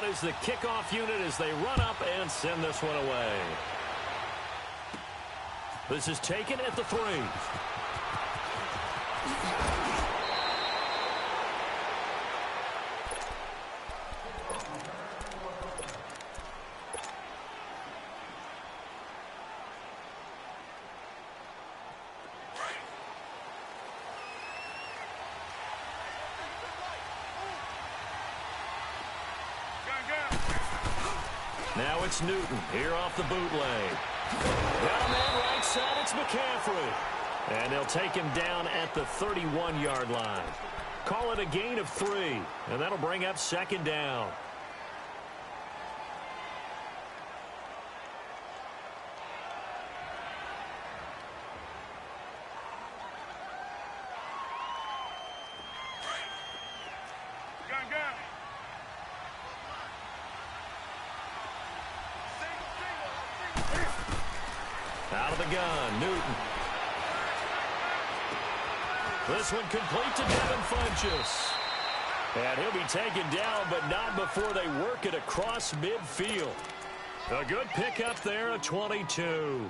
is the kickoff unit as they run up and send this one away. This is taken at the 3. Now it's Newton here off the bootleg. Got a man right side. It's McCaffrey. And they'll take him down at the 31-yard line. Call it a gain of 3. And that'll bring up second down. Out of the gun, Newton. This one complete to Devin Funchess. And he'll be taken down, but not before they work it across midfield. A good pickup there, a 22.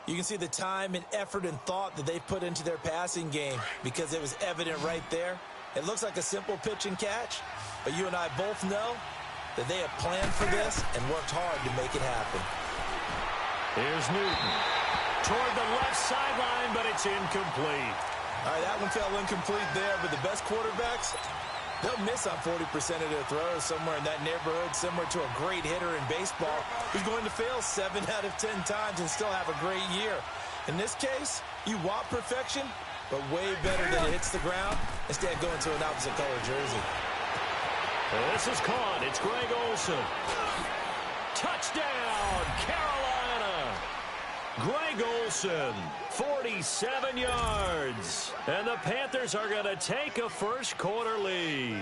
You can see the time and effort and thought that they put into their passing game because it was evident right there. It looks like a simple pitch and catch, but you and I both know that they have planned for this and worked hard to make it happen. Here's Newton. Toward the left sideline, but it's incomplete. All right, that one fell incomplete there, but the best quarterbacks, they'll miss on 40% of their throws somewhere in that neighborhood, similar to a great hitter in baseball who's going to fail 7 out of 10 times and still have a great year. In this case, you want perfection, but way better that it hits the ground instead of going to an opposite color jersey. Well, this is caught. It's Greg Olsen. Touchdown, Carolina. Greg Olsen, 47 yards. And the Panthers are going to take a first-quarter lead.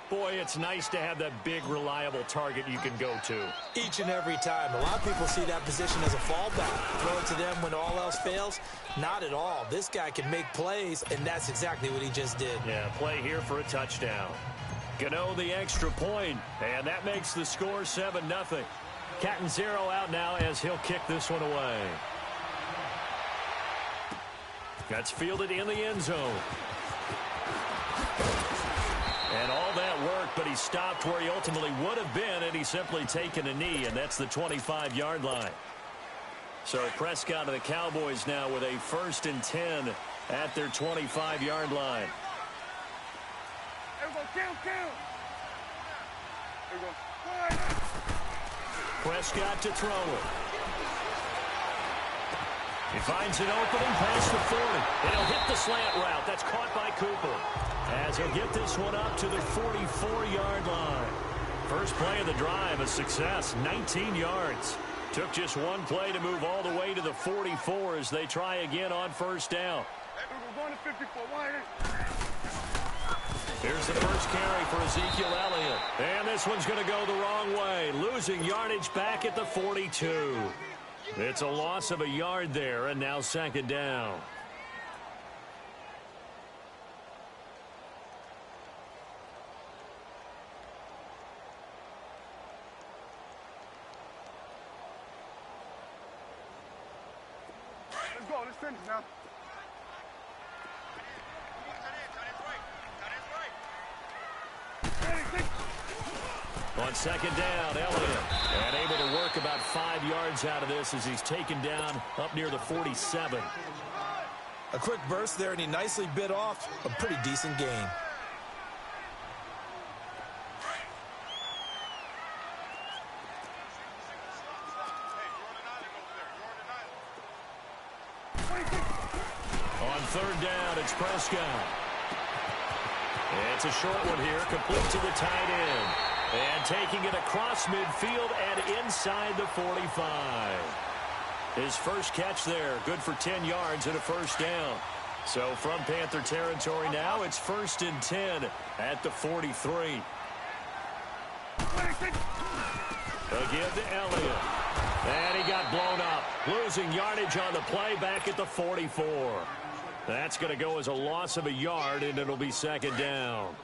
Boy, it's nice to have that big, reliable target you can go to. Each and every time. A lot of people see that position as a fallback. Throw it to them when all else fails. Not at all. This guy can make plays, and that's exactly what he just did. Yeah, play here for a touchdown. Gano the extra point, and that makes the score 7-0. Catanzaro out now as he'll kick this one away. That's fielded in the end zone. And all that work, but he stopped where he ultimately would have been, and he's simply taken a knee, and that's the 25-yard line. So Prescott and the Cowboys now with a 1st and 10 at their 25-yard line. Everyone, count. Prescott to throw it. He finds an opening past the 40. And he'll hit the slant route. That's caught by Cooper. As he'll get this one up to the 44-yard line. First play of the drive, a success, 19 yards. Took just one play to move all the way to the 44 as they try again on first down. We're going to 54. Here's the first carry for Ezekiel Elliott. And this one's going to go the wrong way. Losing yardage back at the 42. It's a loss of a yard there, and now second down. Let's go. Let's finish now. On second down, Elliott. And able to work about 5 yards out of this as he's taken down up near the 47. A quick burst there, and he nicely bit off a pretty decent gain. On third down, it's Prescott. It's a short one here, complete to the tight end. And taking it across midfield and inside the 45. His first catch there, good for 10 yards and a first down. So from Panther territory now, it's 1st and 10 at the 43. Again to Elliott. And he got blown up. Losing yardage on the play back at the 44. That's going to go as a loss of a yard, and it'll be second down.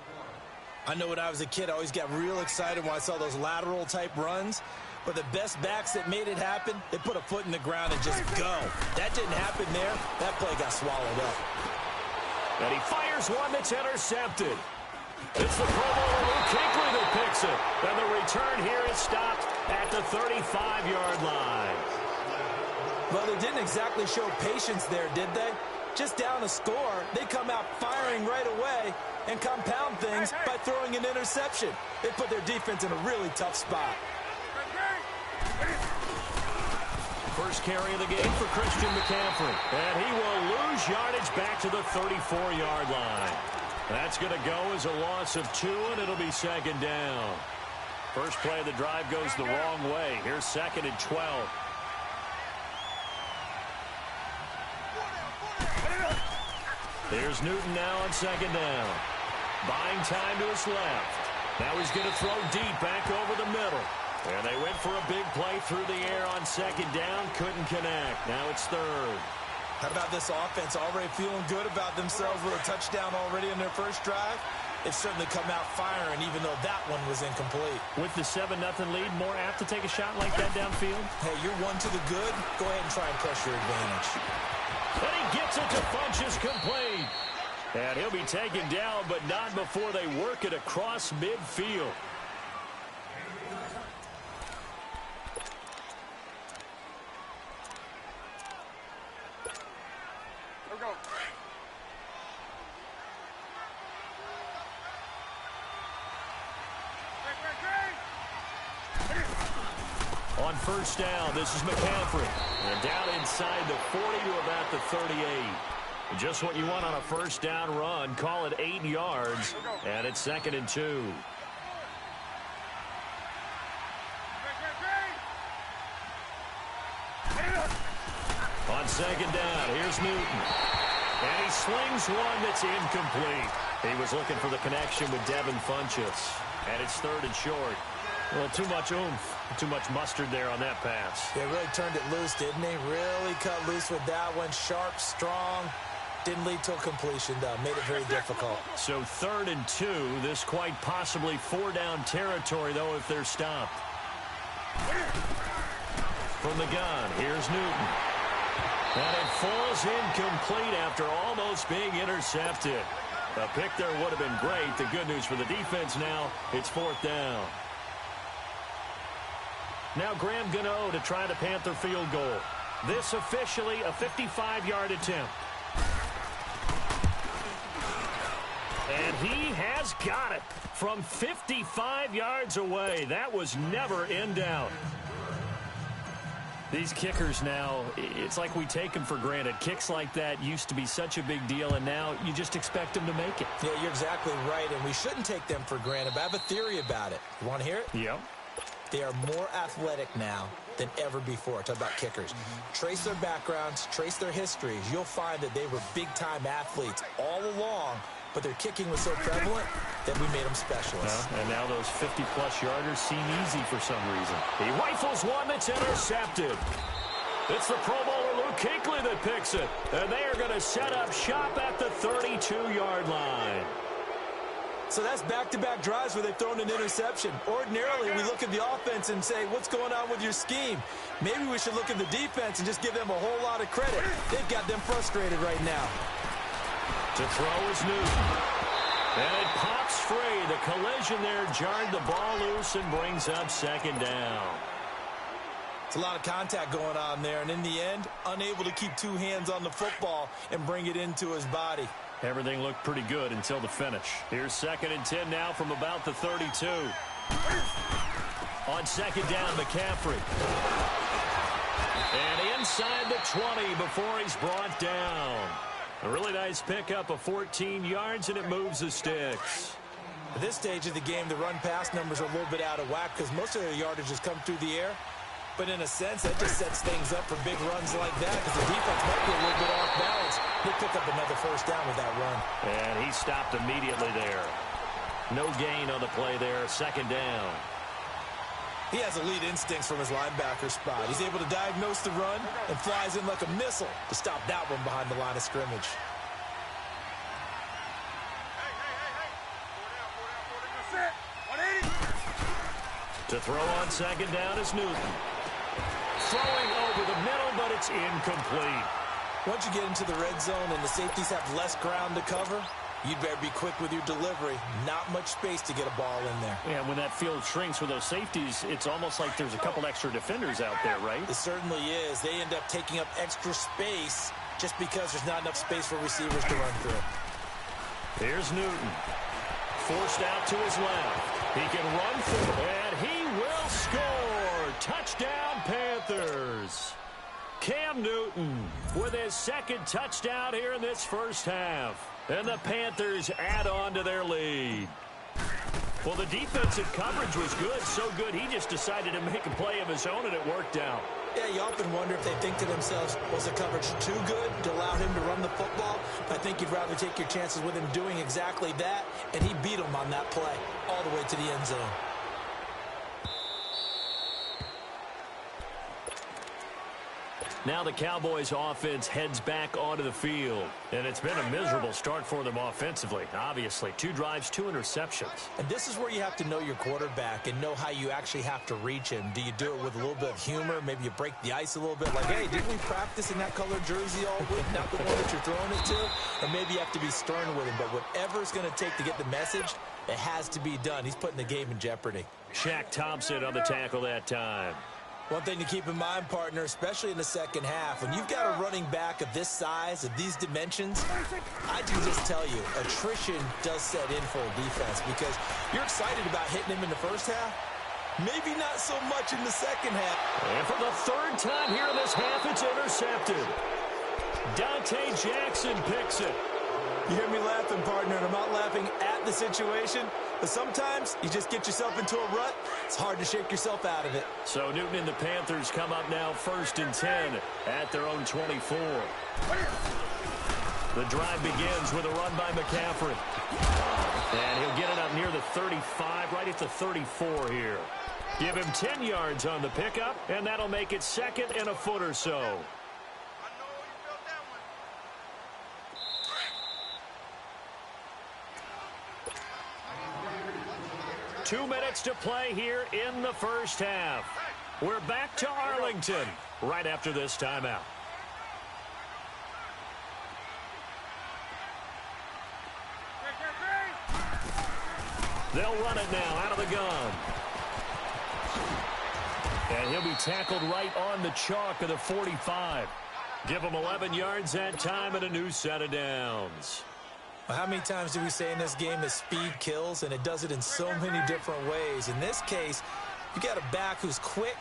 I know when I was a kid, I always got real excited when I saw those lateral type runs. But the best backs that made it happen, they put a foot in the ground and just go. That didn't happen there. That play got swallowed up. And he fires one that's intercepted. It's the Pro Bowler Luke Kuechly that picks it. And the return here is stopped at the 35-yard line. Well, they didn't exactly show patience there, did they? Just down a score, they come out firing right away and compound things by throwing an interception. They put their defense in a really tough spot. First carry of the game for Christian McCaffrey. And he will lose yardage back to the 34-yard line. That's going to go as a loss of 2, and it'll be second down. First play of the drive goes the wrong way. Here's 2nd and 12. Here's Newton now on 2nd down. Buying time to his left. Now he's going to throw deep back over the middle. And they went for a big play through the air on 2nd down. Couldn't connect. Now it's 3rd. How about this offense already feeling good about themselves with a touchdown already in their first drive? They've certainly come out firing, even though that one was incomplete. With the 7-0 lead, more apt to take a shot like that downfield? Hey, you're one to the good. Go ahead and try and press your advantage. And he gets it to Funchess complete. And he'll be taken down, but not before they work it across midfield. On first down, this is McCaffrey. And down inside the 40 to about the 38. Just what you want on a first down run. Call it 8 yards. And it's 2nd and 2. On 2nd down, here's Newton. And he slings one that's incomplete. He was looking for the connection with Devin Funchess. And it's 3rd and short. Well, too much oomph, too much mustard there on that pass. They really turned it loose, didn't they? Really cut loose with that one. Sharp, strong. Didn't lead to a completion, though. Made it very difficult. So 3rd and 2. This quite possibly 4-down territory, though, if they're stopped. From the gun, here's Newton. And it falls incomplete after almost being intercepted. A pick there would have been great. The good news for the defense now, it's 4th down. Now Graham Gano to try the Panther field goal. This officially a 55-yard attempt. And he has got it from 55 yards away. That was never in doubt. These kickers now, it's like we take them for granted. Kicks like that used to be such a big deal, and now you just expect them to make it. Yeah, you're exactly right, and we shouldn't take them for granted, but I have a theory about it. You want to hear it? Yep. They are more athletic now than ever before. Talk about kickers. Trace their backgrounds, trace their histories. You'll find that they were big-time athletes all along, but their kicking was so prevalent that we made them specialists. And now those 50-plus yarders seem easy for some reason. He rifles one that's intercepted. It's the Pro Bowler Luke Kuechly that picks it. And they are going to set up shop at the 32-yard line. So that's back-to-back drives where they've thrown an interception. Ordinarily, we look at the offense and say, what's going on with your scheme? Maybe we should look at the defense and just give them a whole lot of credit. They've got them frustrated right now. To throw is Newton. And it pops free. The collision there jarred the ball loose and brings up 2nd down. It's a lot of contact going on there, and in the end, unable to keep 2 hands on the football and bring it into his body. Everything looked pretty good until the finish. Here's 2nd and 10 now from about the 32. On 2nd down, McCaffrey. And inside the 20 before he's brought down. A really nice pickup of 14 yards, and it moves the sticks. At this stage of the game, the run-pass numbers are a little bit out of whack because most of their yardage has come through the air. But in a sense, that just sets things up for big runs like that because the defense might be a little bit off balance. They pick up another first down with that run. And he stopped immediately there. No gain on the play there. 2nd down. He has elite instincts from his linebacker spot. He's able to diagnose the run and flies in like a missile to stop that one behind the line of scrimmage. To throw on second down is Newton. Throwing over the middle, but it's incomplete. Once you get into the red zone and the safeties have less ground to cover, you'd better be quick with your delivery. Not much space to get a ball in there. Yeah, when that field shrinks with those safeties, it's almost like there's a couple extra defenders out there, right? It certainly is. They end up taking up extra space just because there's not enough space for receivers to run through. Here's Newton. Forced out to his left. He can run through, and he will score. Touchdown, Panthers. Cam Newton with his second touchdown here in this first half. And the Panthers add on to their lead. Well, the defensive coverage was good, so good he just decided to make a play of his own, and it worked out. Yeah, you often wonder if they think to themselves, was the coverage too good to allow him to run the football? I think you'd rather take your chances with him doing exactly that, and he beat him on that play all the way to the end zone. Now the Cowboys offense heads back onto the field. And it's been a miserable start for them offensively. Obviously, 2 drives, 2 interceptions. And this is where you have to know your quarterback and know how you actually have to reach him. Do you do it with a little bit of humor? Maybe you break the ice a little bit. Like, hey, didn't we practice in that colored jersey all week? Not the one that you're throwing it to? Or maybe you have to be stern with him. But whatever it's going to take to get the message, it has to be done. He's putting the game in jeopardy. Shaq Thompson on the tackle that time. One thing to keep in mind, partner, especially in the second half, when you've got a running back of this size, of these dimensions, I can just tell you, attrition does set in for a defense because you're excited about hitting him in the first half. Maybe not so much in the second half. And for the third time here in this half, it's intercepted. Dante Jackson picks it. You hear me laughing, partner, and I'm not laughing at the situation, but sometimes you just get yourself into a rut. It's hard to shake yourself out of it. So Newton and the Panthers come up now 1st and 10 at their own 24. The drive begins with a run by McCaffrey. And he'll get it up near the 35, right at the 34 here. Give him 10 yards on the pickup, and that'll make it 2nd and a foot or so. 2 minutes to play here in the first half. We're back to Arlington right after this timeout. They'll run it now out of the gun. And he'll be tackled right on the chalk of the 45. Give him 11 yards that time and a new set of downs. Well, how many times do we say in this game that speed kills, and it does it in so many different ways? In this case, you got a back who's quick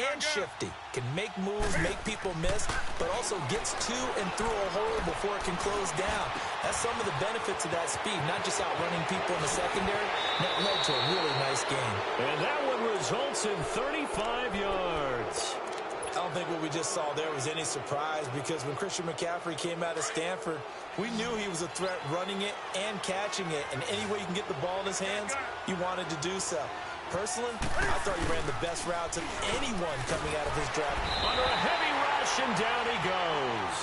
and shifty, can make moves, make people miss, but also gets to and through a hole before it can close down. That's some of the benefits of that speed, not just outrunning people in the secondary. That led to a really nice game. And that one results in 35 yards. I don't think what we just saw there was any surprise because when Christian McCaffrey came out of Stanford, we knew he was a threat running it and catching it. And any way you can get the ball in his hands, you wanted to do so. Personally, I thought he ran the best routes of anyone coming out of his draft. Under a heavy rush, and down he goes.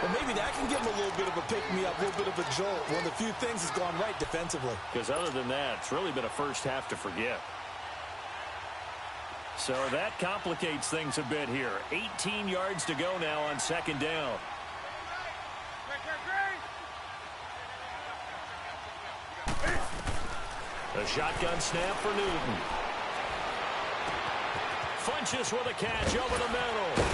Well, maybe that can give him a little bit of a pick-me-up, a little bit of a jolt. One of the few things has gone right defensively. Because other than that, it's really been a first half to forget. So that complicates things a bit here. 18 yards to go now on 2nd down. A shotgun snap for Newton. Funches with a catch over the middle.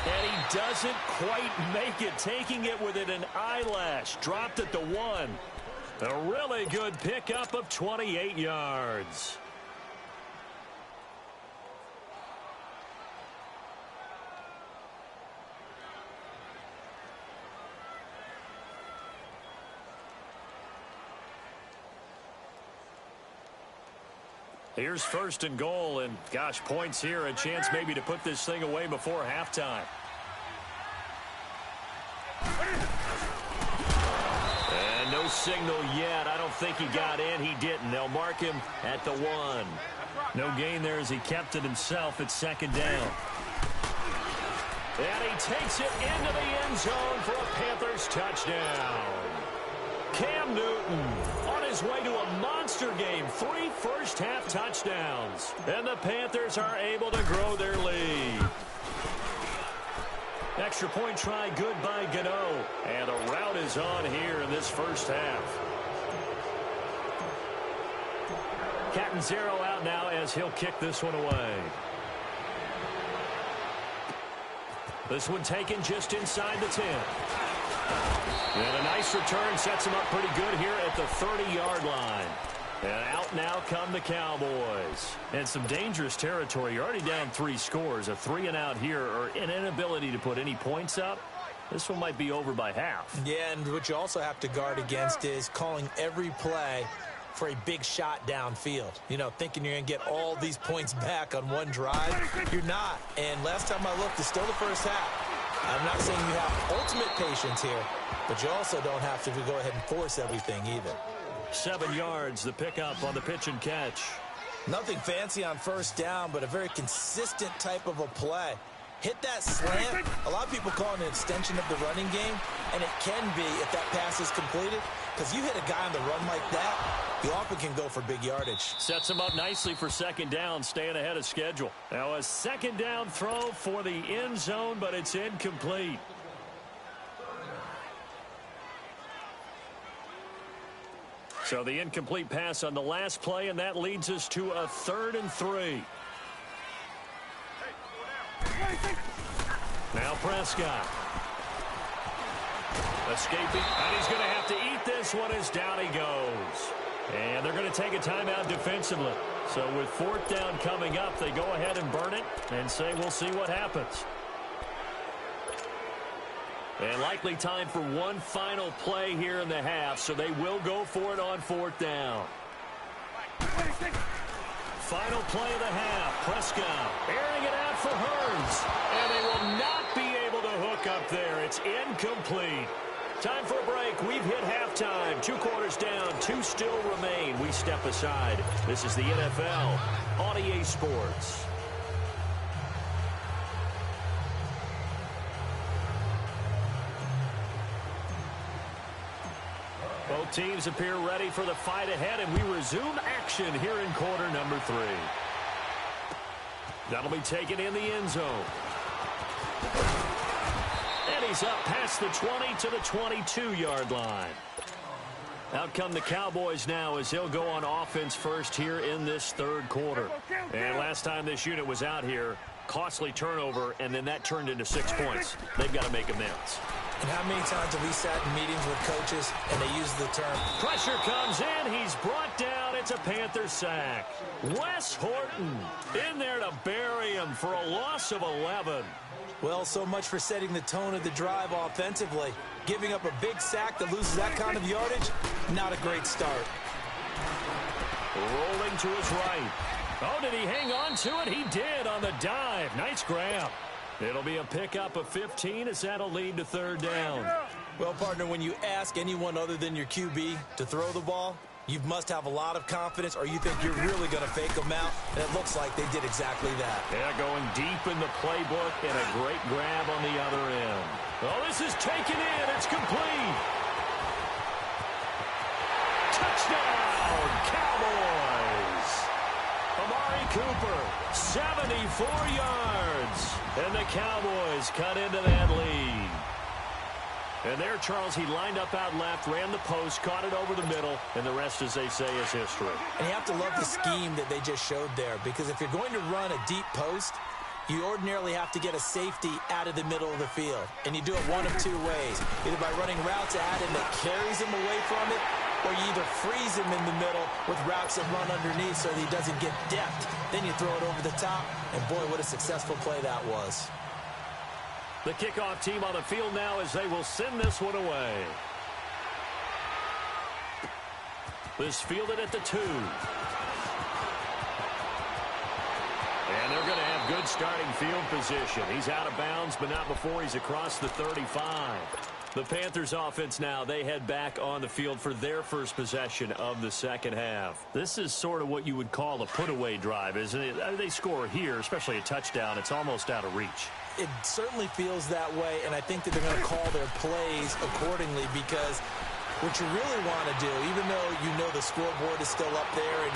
And he doesn't quite make it, taking it within an eyelash. Dropped at the 1. A really good pickup of 28 yards. Here's 1st and goal, and gosh, points here, a chance maybe to put this thing away before halftime. And no signal yet. I don't think he got in. He didn't. They'll mark him at the 1. No gain there as he kept it himself at 2nd down. And he takes it into the end zone for a Panthers touchdown. Cam Newton on his way to a monster monster game. 3 first-half touchdowns. And the Panthers are able to grow their lead. Extra point try good by Gano. And the rout is on here in this first half. Catanzaro out now as he'll kick this one away. This one taken just inside the 10. And a nice return sets him up pretty good here at the 30-yard line. And out now come the Cowboys. And some dangerous territory. You're already down 3 scores. A 3-and-out here, or an inability to put any points up. This one might be over by half. Yeah, and what you also have to guard against is calling every play for a big shot downfield. You know, thinking you're going to get all these points back on one drive. You're not. And last time I looked, it's still the first half. I'm not saying you have ultimate patience here, but you also don't have to go ahead and force everything either. 7 yards, the pickup on the pitch and catch. Nothing fancy on first down, but a very consistent type of a play. Hit that slant. A lot of people call it an extension of the running game, and it can be if that pass is completed, because you hit a guy on the run like that, you often can go for big yardage. Sets him up nicely for second down, staying ahead of schedule. Now a second down throw for the end zone, but it's incomplete. So the incomplete pass on the last play, and that leads us to a 3rd and 3. Now Prescott. Escaping, and he's going to have to eat this one as down he goes. And they're going to take a timeout defensively. So with 4th down coming up, they go ahead and burn it and say we'll see what happens. And likely time for one final play here in the half, so they will go for it on 4th down. Final play of the half. Prescott airing it out for Hurns. And they will not be able to hook up there. It's incomplete. Time for a break. We've hit halftime. 2 quarters down. 2 still remain. We step aside. This is the NFL on EA Sports. Both teams appear ready for the fight ahead, and we resume action here in quarter number 3. That'll be taken in the end zone. And he's up past the 20 to the 22-yard line. Out come the Cowboys now as they'll go on offense first here in this 3rd quarter. And last time this unit was out here, costly turnover, and then that turned into 6 points. They've got to make amends. And how many times have we sat in meetings with coaches and they use the term, pressure comes in, he's brought down, it's a Panther sack. Wes Horton in there to bury him for a loss of 11. Well, so much for setting the tone of the drive offensively. Giving up a big sack that loses that kind of yardage, not a great start. Rolling to his right. Oh, did he hang on to it? He did on the dive. Nice grab. It'll be a pickup of 15 as that'll lead to 3rd down. Well, partner, when you ask anyone other than your QB to throw the ball, you must have a lot of confidence, or you think you're really going to fake them out, and it looks like they did exactly that. Yeah, going deep in the playbook, and a great grab on the other end. Oh, this is taken in. It's complete. Touchdown, Cowboys. Amari Cooper, 74 yards. And the Cowboys cut into that lead. And there, Charles, he lined up out left, ran the post, caught it over the middle, and the rest, as they say, is history. And you have to love the scheme that they just showed there, because if you're going to run a deep post, you ordinarily have to get a safety out of the middle of the field. And you do it one of 2 ways, either by running routes at him that carries him away from it, or you either freeze him in the middle with routes that run underneath so that he doesn't get depth. Then you throw it over the top, and boy, what a successful play that was. The kickoff team on the field now as they will send this one away. This fielded at the 2. And they're going to have good starting field position. He's out of bounds, but not before he's across the 35. The Panthers offense now, they head back on the field for their first possession of the second half. This is sort of what you would call a put-away drive, isn't it? They score here, especially a touchdown. It's almost out of reach. It certainly feels that way, and I think that they're going to call their plays accordingly because what you really want to do, even though you know the scoreboard is still up there. And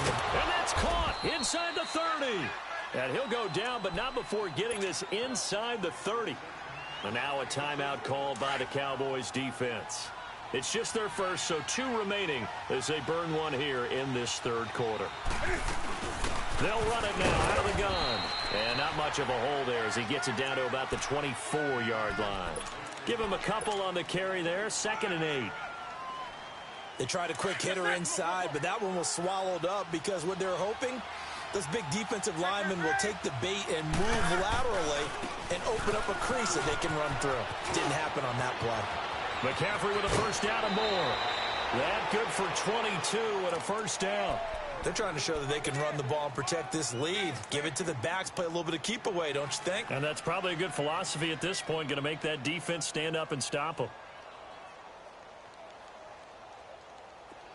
that's caught inside the 30. And he'll go down, but not before getting this inside the 30. And now a timeout called by the Cowboys defense. It's just their first, so 2 remaining as they burn one here in this third quarter. They'll run it now out of the gun. And not much of a hole there as he gets it down to about the 24-yard line. Give him a couple on the carry there, 2nd and 8. They tried a quick hitter inside, but that one was swallowed up because what they're hoping, those big defensive linemen will take the bait and move laterally and open up a crease that they can run through. Didn't happen on that play. McCaffrey with a first down and more. That good for 22 and a first down. They're trying to show that they can run the ball and protect this lead. Give it to the backs, play a little bit of keep away, don't you think? And that's probably a good philosophy at this point, going to make that defense stand up and stop them.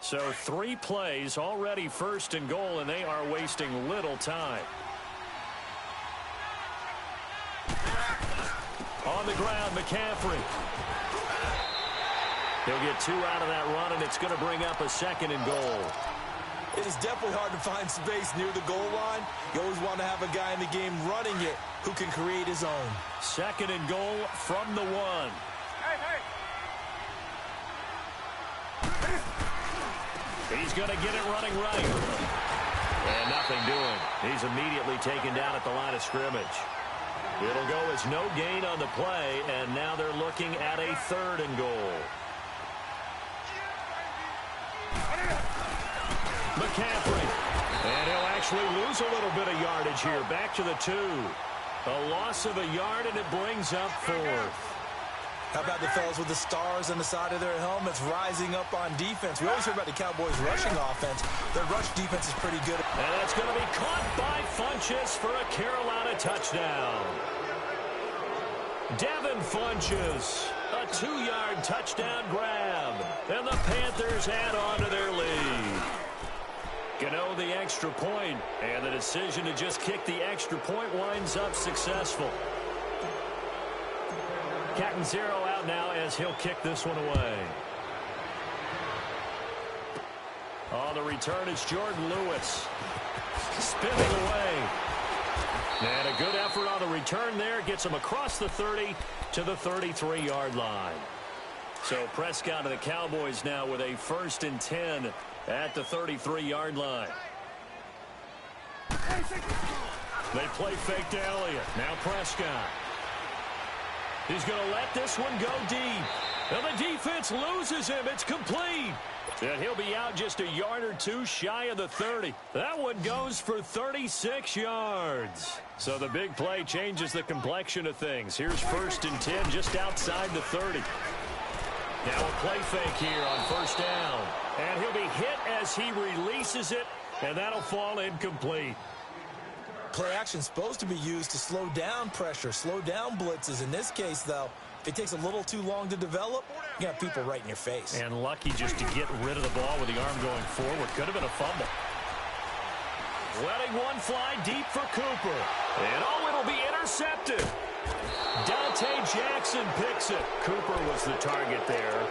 So 3 plays, already 1st and goal, and they are wasting little time. On the ground, McCaffrey. He'll get 2 out of that run, and it's going to bring up a 2nd and goal. It is definitely hard to find space near the goal line. You always want to have a guy in the game running it who can create his own. 2nd and goal from the 1. Hey. He's going to get it running right. And nothing doing. He's immediately taken down at the line of scrimmage. It'll go as no gain on the play, and now they're looking at a 3rd and goal. McCaffrey. And he'll actually lose a little bit of yardage here. Back to the 2. A loss of a yard, and it brings up 4th. How about the fellas with the stars on the side of their helmets rising up on defense? We always hear about the Cowboys' rushing offense. Their rush defense is pretty good. And that's going to be caught by Funchess for a Carolina touchdown. Devin Funchess, a 2-yard touchdown grab. And the Panthers add on to their lead. Gano the extra point, and the decision to just kick the extra point winds up successful. Catanzaro out now as he'll kick this one away. On the return, it's Jordan Lewis. Spinning away. And a good effort on the return there. Gets him across the 30 to the 33-yard line. So Prescott and the Cowboys now with a 1st and 10 at the 33-yard line. They play fake to Elliott. Now Prescott. He's going to let this one go deep. And the defense loses him. It's complete. And he'll be out just a yard or 2 shy of the 30. That one goes for 36 yards. So the big play changes the complexion of things. Here's 1st and 10 just outside the 30. Now a play fake here on 1st down. And he'll be hit as he releases it. And that'll fall incomplete. Play action is supposed to be used to slow down pressure, slow down blitzes. In this case, though, if it takes a little too long to develop, you got people right in your face. And lucky just to get rid of the ball with the arm going forward. Could have been a fumble. Letting one fly deep for Cooper. And it'll be intercepted. Dante Jackson picks it. Cooper was the target there.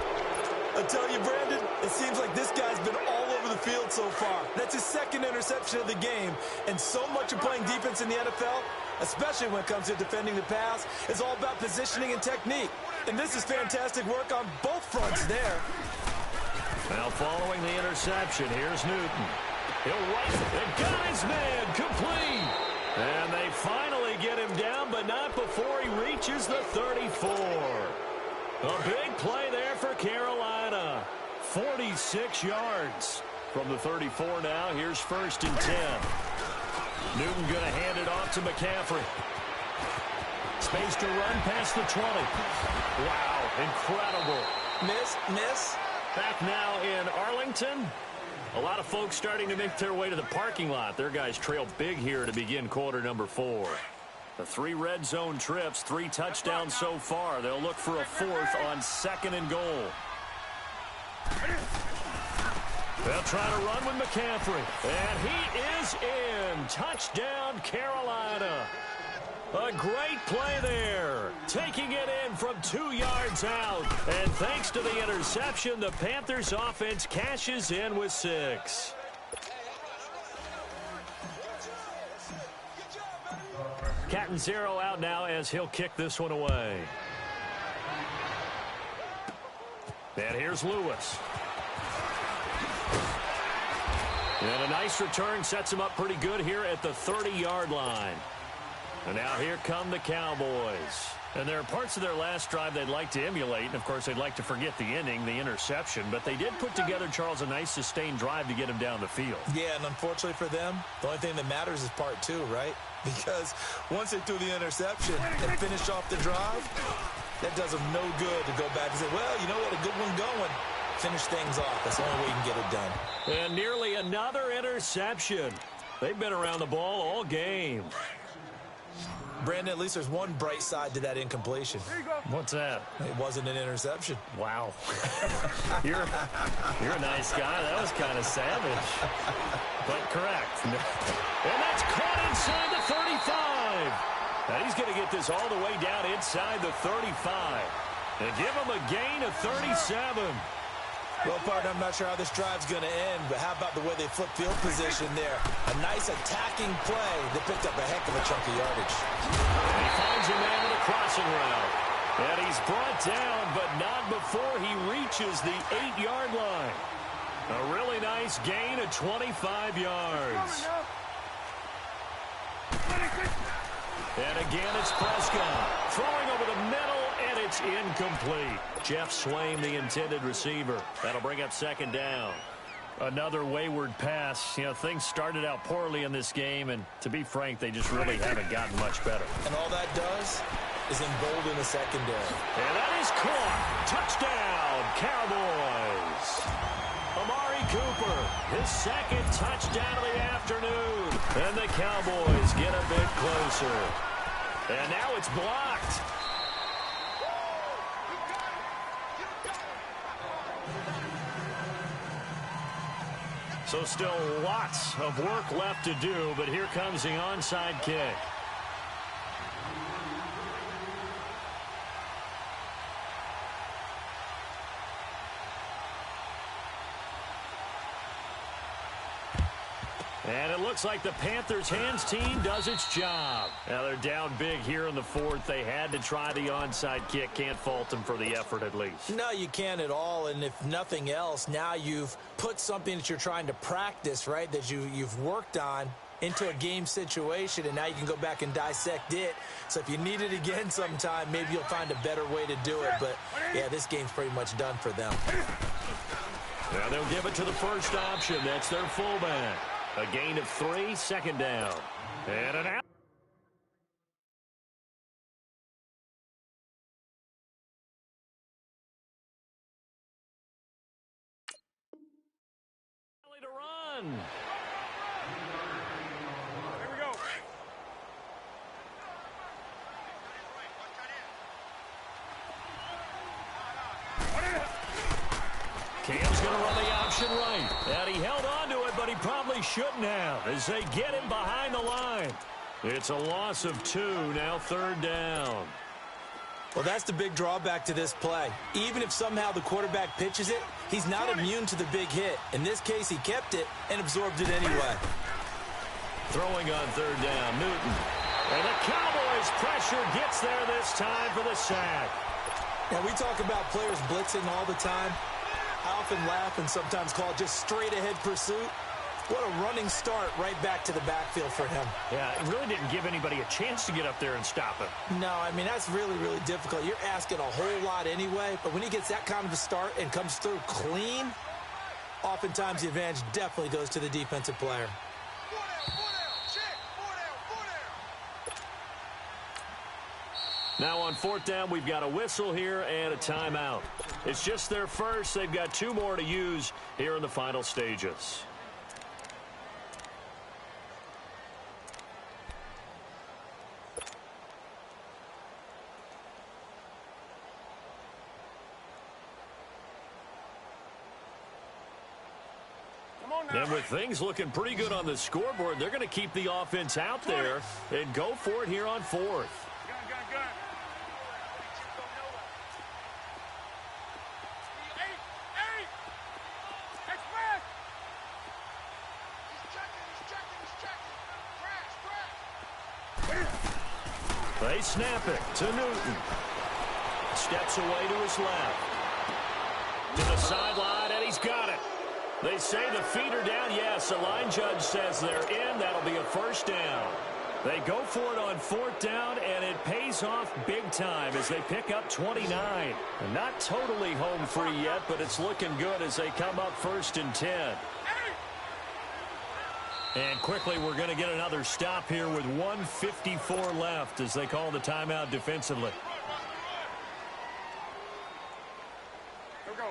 I tell you, Brandon, it seems like this guy's been all over the field so far. That's his 2nd interception of the game. And so much of playing defense in the NFL, especially when it comes to defending the pass, is all about positioning and technique. And this is fantastic work on both fronts there. Now following the interception, here's Newton. He'll rifle. The guy's man complete. And they finally get him down, but not before he reaches the 34. A big play there for Carolina. 46 yards from the 34 now. Here's 1st and 10. Newton going to hand it off to McCaffrey. Space to run past the 20. Wow, incredible. Miss. Back now in Arlington. A lot of folks starting to make their way to the parking lot. Their guys trail big here to begin quarter number 4. The 3 red zone trips, 3 touchdowns so far. They'll look for a 4th on 2nd and goal. They'll try to run with McCaffrey. And he is in. Touchdown, Carolina. A great play there. Taking it in from 2 yards out. And thanks to the interception, the Panthers offense cashes in with 6. Catanzaro out now as he'll kick this one away. And here's Lewis. And a nice return sets him up pretty good here at the 30-yard line. And now here come the Cowboys. And there are parts of their last drive they'd like to emulate. And, of course, they'd like to forget the inning, the interception. But they did put together, Charles, a nice sustained drive to get him down the field. Yeah, and unfortunately for them, the only thing that matters is part 2, right? Because once they threw the interception and finished off the drive, that does them no good to go back and say, well, you know, we had a good one going. Finish things off. That's the only way you can get it done. And nearly another interception. They've been around the ball all game. Brandon, at least there's one bright side to that incompletion. What's that? It wasn't an interception. Wow. You're a nice guy. That was kind of savage. But correct. And that's caught inside the 35. Now he's going to get this all the way down inside the 35. And give him a gain of 37. Well, partner, I'm not sure how this drive's going to end, but how about the way they flip field position there? A nice attacking play that picked up a heck of a chunk of yardage. And he finds a man with a crossing route. And he's brought down, but not before he reaches the 8-yard line. A really nice gain of 25 yards. And again, it's Prescott. Throwing over the middle, and it's incomplete. Jeff Swaim, the intended receiver. That'll bring up second down. Another wayward pass. You know, things started out poorly in this game, and to be frank, they just really haven't gotten much better. And all that does is embolden the secondary. And that is caught. Touchdown, Cowboys. Amari Cooper, his second touchdown of the afternoon. And the Cowboys get a bit closer. And now it's blocked. So still lots of work left to do, but here comes the onside kick. And it looks like the Panthers' hands team does its job. Now they're down big here in the fourth. They had to try the onside kick. Can't fault them for the effort at least. No, you can't at all. And if nothing else, now you've put something that you're trying to practice, right, that you've worked on into a game situation, and now you can go back and dissect it. So if you need it again sometime, maybe you'll find a better way to do it. But, yeah, this game's pretty much done for them. Now they'll give it to the first option. That's their fullback. A gain of 3, second down. And an out. To run. Here we go. Cam's going to run the option right. And he held on to it, but he probably shouldn't have as they get him behind the line. It's a loss of 2, now third down. Well, that's the big drawback to this play. Even if somehow the quarterback pitches it, he's not immune to the big hit. In this case, he kept it and absorbed it anyway. Throwing on third down, Newton. And the Cowboys' pressure gets there this time for the sack. Now, we talk about players blitzing all the time. I often laugh and sometimes call it just straight-ahead pursuit. What a running start right back to the backfield for him. Yeah, it really didn't give anybody a chance to get up there and stop him. No, I mean, that's really, really difficult. You're asking a whole lot anyway, but when he gets that kind of a start and comes through clean, oftentimes the advantage definitely goes to the defensive player. Now on fourth down, we've got a whistle here and a timeout. It's just their first. They've got 2 more to use here in the final stages. Come And with things looking pretty good on the scoreboard, they're going to keep the offense out there and go for it here on fourth. Gun. Express. They snap it to Newton. Steps away to his left. To the sideline, and he's got it. They say the feet are down. Yes, the line judge says they're in. That'll be a first down. They go for it on fourth down, and it pays off big time as they pick up 29. And not totally home free yet, but it's looking good as they come up 1st and 10. And quickly, we're going to get another stop here with 1:54 left as they call the timeout defensively. Here we go.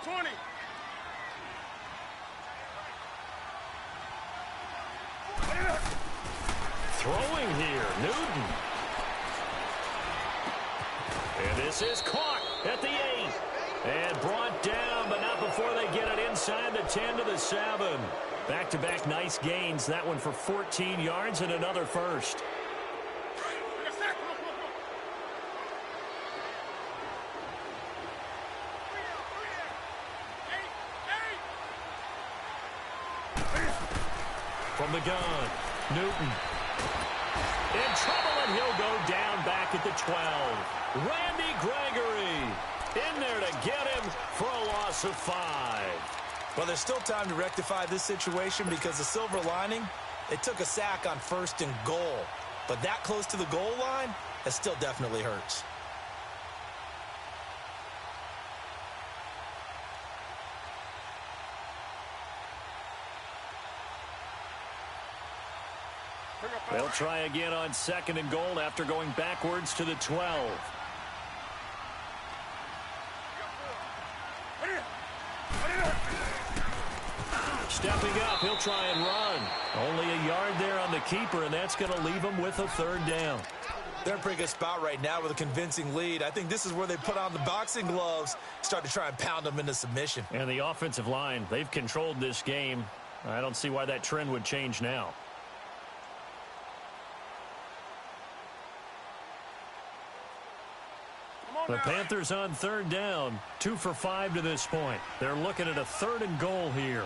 20. Throwing here, Newton. And this is caught at the 8. And brought down, but not before they get it inside the 10 to the 7. Back-to-back nice gains. That one for 14 yards and another first. From the gun, Newton. In trouble, and he'll go down back at the 12. Randy Gregory in there to get him for a loss of 5. Well, there's still time to rectify this situation because the silver lining, it took a sack on 1st and goal. But that close to the goal line, that still definitely hurts. They'll try again on 2nd and goal after going backwards to the 12. Stepping up, he'll try and run. Only a yard there on the keeper, and that's going to leave him with a 3rd down. They're in a pretty good spot right now with a convincing lead. I think this is where they put on the boxing gloves, start to try and pound them into submission. And the offensive line, they've controlled this game. I don't see why that trend would change now. The Panthers on 3rd down, 2 for 5 to this point. They're looking at a 3rd and goal here.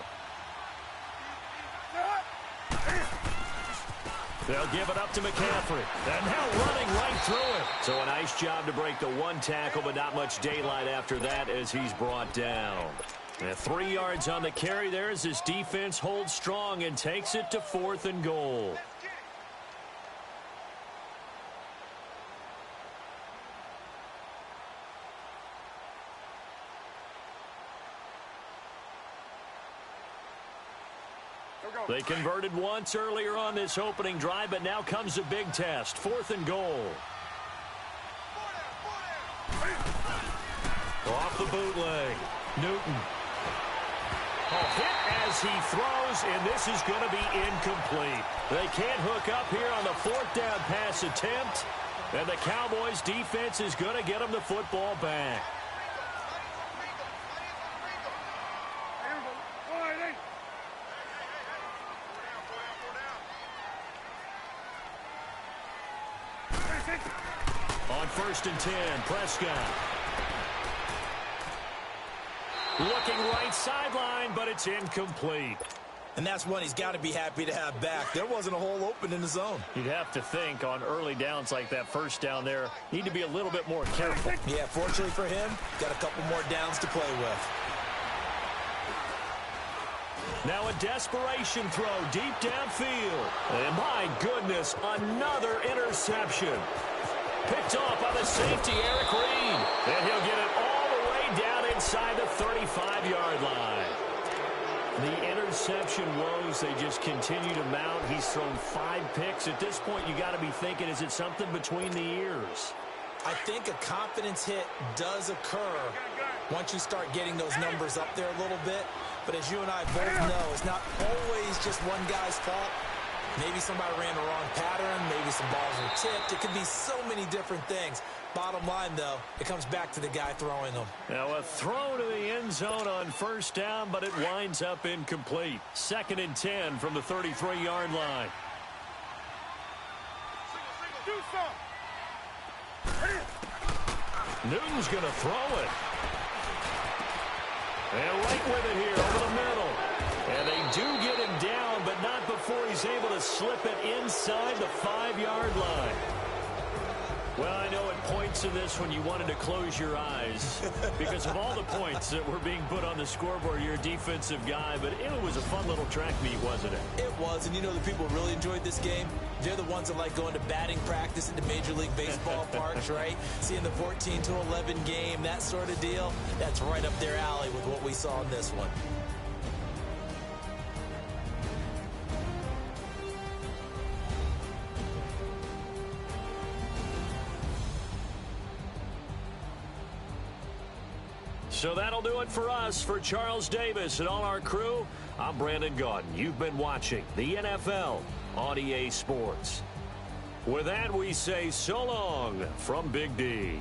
They'll give it up to McCaffrey. And now running right through it. So a nice job to break the 1 tackle, but not much daylight after that as he's brought down. And 3 yards on the carry there as his defense holds strong and takes it to 4th and goal. They converted once earlier on this opening drive, but now comes a big test. 4th and goal. Off the bootleg. Newton. Hit as he throws, and this is going to be incomplete. They can't hook up here on the 4th down pass attempt, and the Cowboys defense is going to get them the football back. On 1st and 10, Prescott. Looking right sideline, but it's incomplete. And that's one he's got to be happy to have back. There wasn't a hole open in the zone. You'd have to think on early downs like that 1st down there, need to be a little bit more careful. Yeah, fortunately for him, got a couple more downs to play with. Now a desperation throw deep downfield. And my goodness, another interception. Picked off by the safety, Eric Reed. And he'll get it all the way down inside the 35-yard line. The interception woes, they just continue to mount. He's thrown 5 picks. At this point, you got to be thinking, is it something between the ears? I think a confidence hit does occur once you start getting those numbers up there a little bit. But as you and I both know, it's not always just one guy's fault. Maybe somebody ran the wrong pattern. Maybe some balls were tipped. It could be so many different things. Bottom line, though, it comes back to the guy throwing them. Now a throw to the end zone on first down, but it winds up incomplete. 2nd and 10 from the 33-yard line. Do something. Newton's going to throw it. And right with it here over the middle. And they do get him down, but not before he's able to slip it inside the 5-yard line. Well, I know at points in this when you wanted to close your eyes because of all the points that were being put on the scoreboard. You're a defensive guy, but it was a fun little track meet, wasn't it? It was, and you know the people who really enjoyed this game? They're the ones that like going to batting practice at the Major League Baseball parks, right? Seeing the 14-11 game, that sort of deal. That's right up their alley with what we saw in this one. So that'll do it for us. For Charles Davis and all our crew, I'm Brandon Gaudin. You've been watching the NFL on EA Sports. With that, we say so long from Big D.